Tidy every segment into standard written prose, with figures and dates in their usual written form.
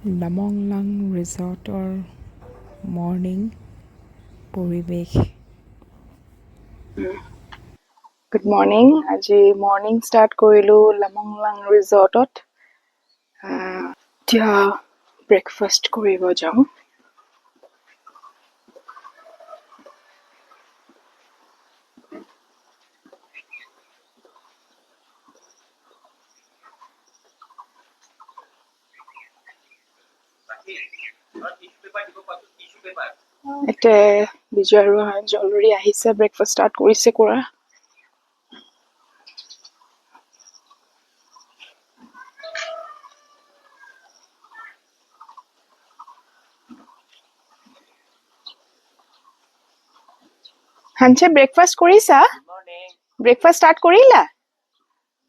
Lamonglang Resortor morning পৰিৱেশ Good morning. আজি morning start কৰিলো Lamonglang Resortত এতিয়া breakfast কৰিব যাওঁ এতে বিজয় আৰু জলৰি আহিছে ব্ৰেকফাষ্ট ষ্টাৰ্ট কৰিছে কৰা হানছে ব্ৰেকফাষ্ট কৰিছা ব্ৰেকফাষ্ট ষ্টাৰ্ট কৰিলা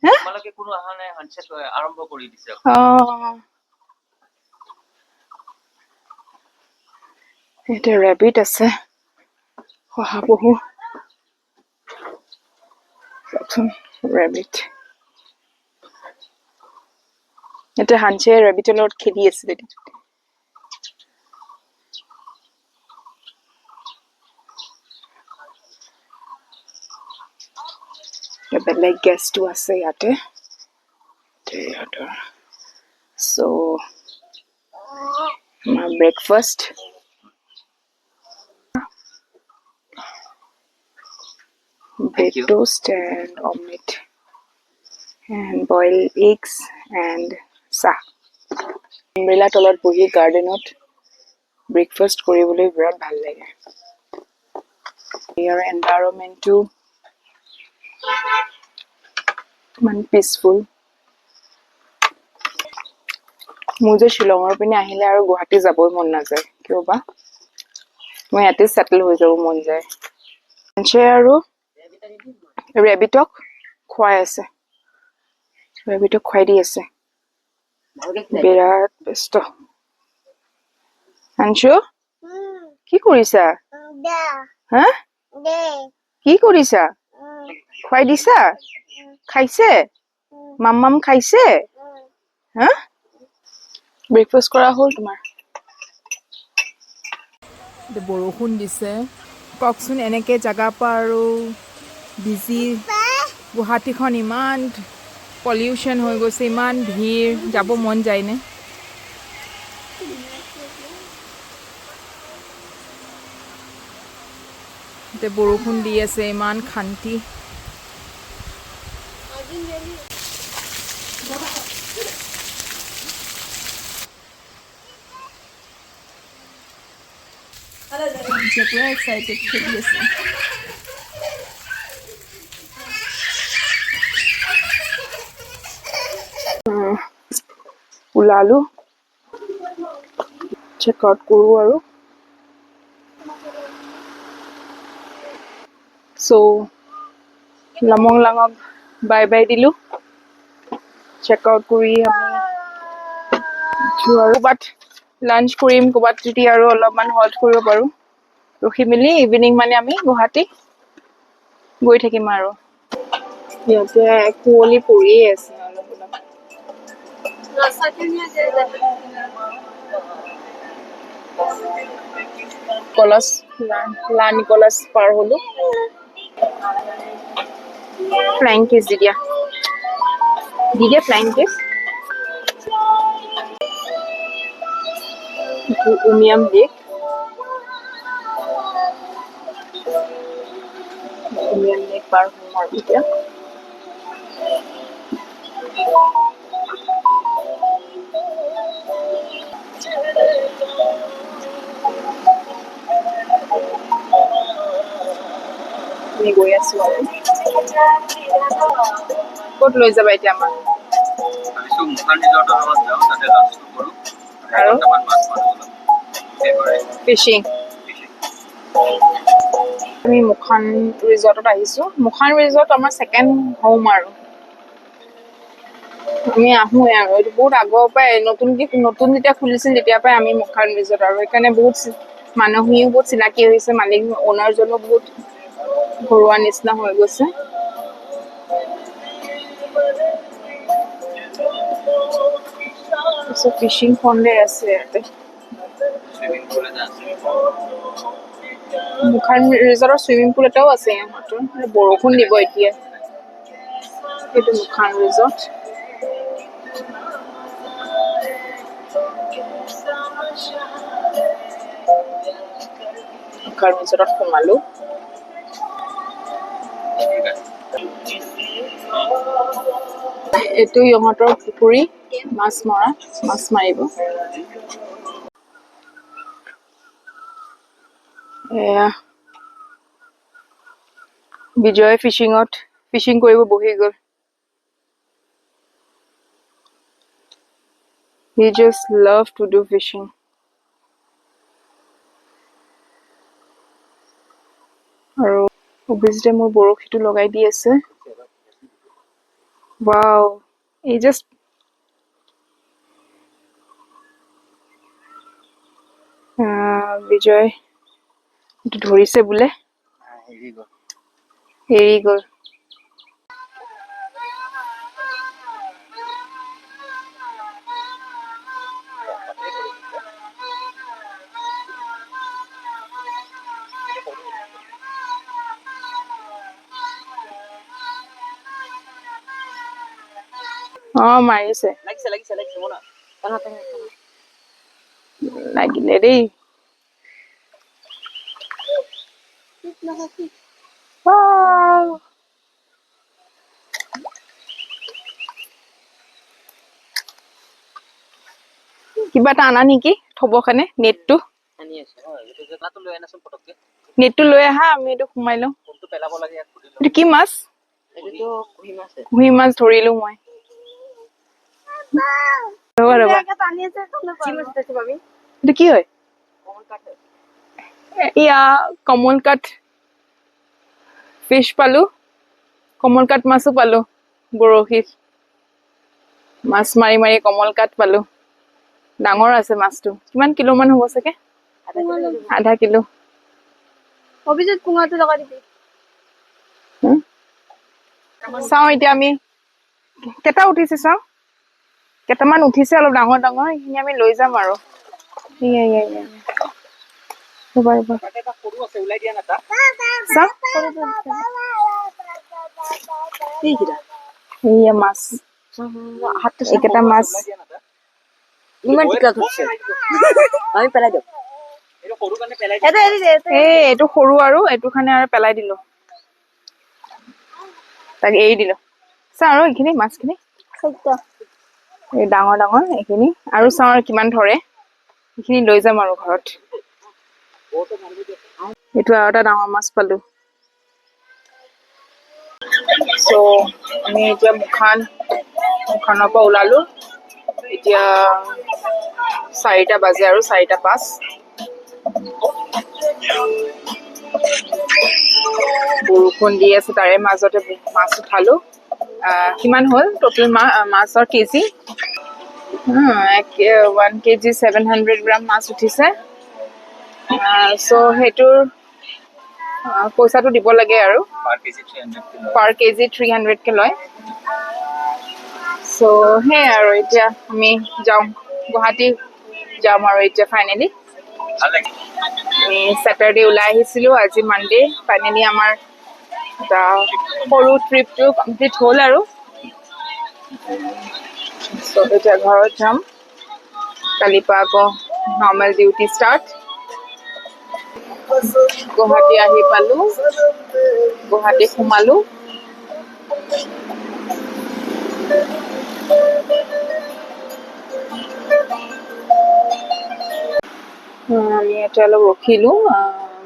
হা মালকে কোনো আহা নাই হানছে আৰম্ভ কৰি দিছে এটা ৰেবিট আছে শহাপহু ৰেবিট এটা হানছে ৰেবিটৰ লগত খেলি আছে বেলেগ গেষ্টটো আছে ইয়াতে so my breakfast bread toast and omelette and boiled eggs and sa umbrella tolat bohi gardenot breakfast koribole birat bhal lage your environment to man peaceful মুজে শিলঙৰ পিনে আহিলে আৰু গুৱাহাটী যাবই মন নাযায় কিয় বা মই ইয়াতে সেটেল হৈ যাব মন যায় আনছে আৰু ৰেবিটক খুৱাই আছে ৰেবিটক খুৱাই দি আছে বিৰাট ব্যস্ত আনছো কি কৰিছা হা কি কৰিছা খুৱাই দিছা খাইছে মাম্মাম খাইছে হা ব্ৰেকফাষ্ট কৰা হ'ল তোমাৰ বৰষুণ দিছে ককচোন এনেকে জাগা পা আৰু বিজি গুৱাহাটীখন ইমান পলিউশ্যন হৈ গৈছে ইমান ভিৰ যাব মন যায়নে বৰষুণ দি আছে ইমান শান্তি পুৰা এক্সাইটেড খেলি আছে ওলালো চেক আউট কৰো আৰু so লামংলাঙক বাই বাই দিলো চেক আউট কৰি আমি আৰু বাট লাঞ্চ কৰিম ক'বাত যদি আৰু অলপমান হল্ট কৰিব পাৰো ৰখি মিলি ইভিনিং মানে আমি গুৱাহাটী গৈ থাকিম আৰু ইয়াতে কুঁৱলী পৰিয়ে আছে অলপ অলপ কলস লা নিকলাস পাৰ হলো ফ্লাইং কিছ দি দিয়া ফ্লাইং কিছ উমিয়াম লেক উমিয়াম লেক পাৰ হম আৰু এতিয়া আমি গৈ আছো আৰু ক'ত লৈ যাবা এতিয়া আমাক আৰু ফিচিং আমি মুখান ৰিজৰ্টত আহিছো মুখান ৰিজৰ্ট আমাৰ সেকেন্ড হোম আৰু আমি আহোৱে আৰু এইটো বহুত আগৰ পৰাই নতুন যেতিয়া খুলিছিল তেতিয়া পৰাই আমি মুখান ৰিজৰ্ট আৰু সেইকাৰণে বহুত মানুহখিনিও বহুত চিনাকি হৈছে মালিক ওনাৰজনো বহুত ঘৰুৱা নিচিনা হৈ গৈছে So fishing pond আছে ইয়াতে মুখান ৰিজৰ্টৰ সুইমিং পুল এটাও আছে ইয়াতে বৰষুণ দিব এতিয়া এইটো মুখান ৰিজৰ্ট মুখান ৰিজৰ্টত সোমালো এইটো ইহঁতৰ পুখুৰী মাছ মৰা মাছ মাৰিব বিজয় ফিশিং কৰিব বহি গ'ল he just love to do fishing আৰু অভিজিতে মোৰ বৰশীটো লগাই দি আছে wow he just বিজয় ধৰিছে বোলে এৰি গ'ল মাৰিছে লাগিলে দেই কিবা এটা আনা নেকি থব কাৰণে নেটটো লৈ আহা আমি এইটো সোমাই লওঁ এইটো কি মাছ কুহি মাছ ধৰিলো মই এইটো কি হয় ইয়া কমল কাঠ ফিশ পালো কমল কাঠ মাছো পালো বৰশীত মাছ মাৰি মাৰি কমল কাঠ পালো ডাঙৰ আছে মাছটো কিমান কিলো মান হ'ব চাগে আধা কিলো অভিজিত কুঙাটো লগাই দিবি চাওঁ এতিয়া আমি কেইটা উঠিছে চাওঁ কেইটামান উঠিছে অলপ ডাঙৰ ডাঙৰ এইখিনি আমি লৈ যাম আৰু মাছ এইকেইটা মাছ ইমান টিকা ধৰিছে আমি পেলাই দিওঁ এইটো সৰু আৰু এইটো কাৰণে আৰু পেলাই দিলো তাক এৰি দিলো চা আৰু এইখিনি মাছখিনি এই ডাঙৰ ডাঙৰ এইখিনি আৰু চাওঁ আৰু কিমান ধৰে এইখিনি লৈ যাম আৰু ঘৰত এইটো আৰু এটা ডাঙৰ মাছ পালো চ' আমি এতিয়া মুখানৰ পৰা ওলালো এতিয়া 4টা বাজে আৰু 4:05 বৰষুণ দি আছে তাৰে মাজতে মাছ উঠালো কিমান হ'ল টোটেল মাছৰ কেজি 1 kg 700 গ্ৰাম মাছ উঠিছে চ' সেইটোৰ পইচাটো দিব লাগে আৰু পাৰ কেজি 300 কে লয় চ' সেই আৰু এতিয়া আমি যাওঁ গুৱাহাটী যাম আৰু এতিয়া ফাইনেলি আমি স্যাটাৰডে ওলাই আহিছিলো আজি মানডে ফাইনেলি আমাৰ এটা সৰু ট্ৰিপটো কমপ্লিট হ'ল আৰু চ' এতিয়া ঘৰত যাম কালিৰ পৰা আকৌ নৰ্মেল ডিউটি ষ্টাৰ্ট গুৱাহাটী আহি পালো গুৱাহাটী সোমালো আমি এটা অলপ ৰখিলো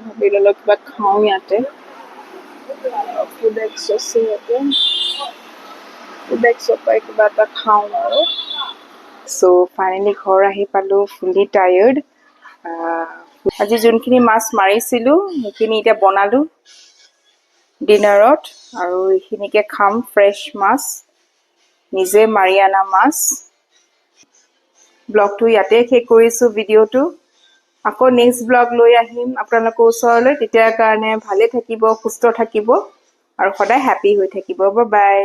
ভাবিলো অলপ কিবা খাওঁ ইয়াতে ফুড এক্সেছ ইয়াতে ফুড এক্সেছৰ পৰা কিবা এটা খাওঁ আৰু চ' ফাইনেলি ঘৰ আহি পালো ফুলি টায়াৰ্ড আজি যোনখিনি মাছ মাৰিছিলো সেইখিনি এতিয়া বনালো ডিনাৰত আৰু এইখিনিকে খাম ফ্ৰেছ মাছ নিজে মাৰি আনা মাছ ব্লগটো ইয়াতে শেষ কৰিছো ভিডিঅ'টো আকৌ নেক্সট ব্লগ লৈ আহিম আপোনালোকৰ ওচৰলৈ তেতিয়াৰ কাৰণে ভালে থাকিব সুস্থ থাকিব আৰু সদায় হ্যাপি হৈ থাকিব বাই বাই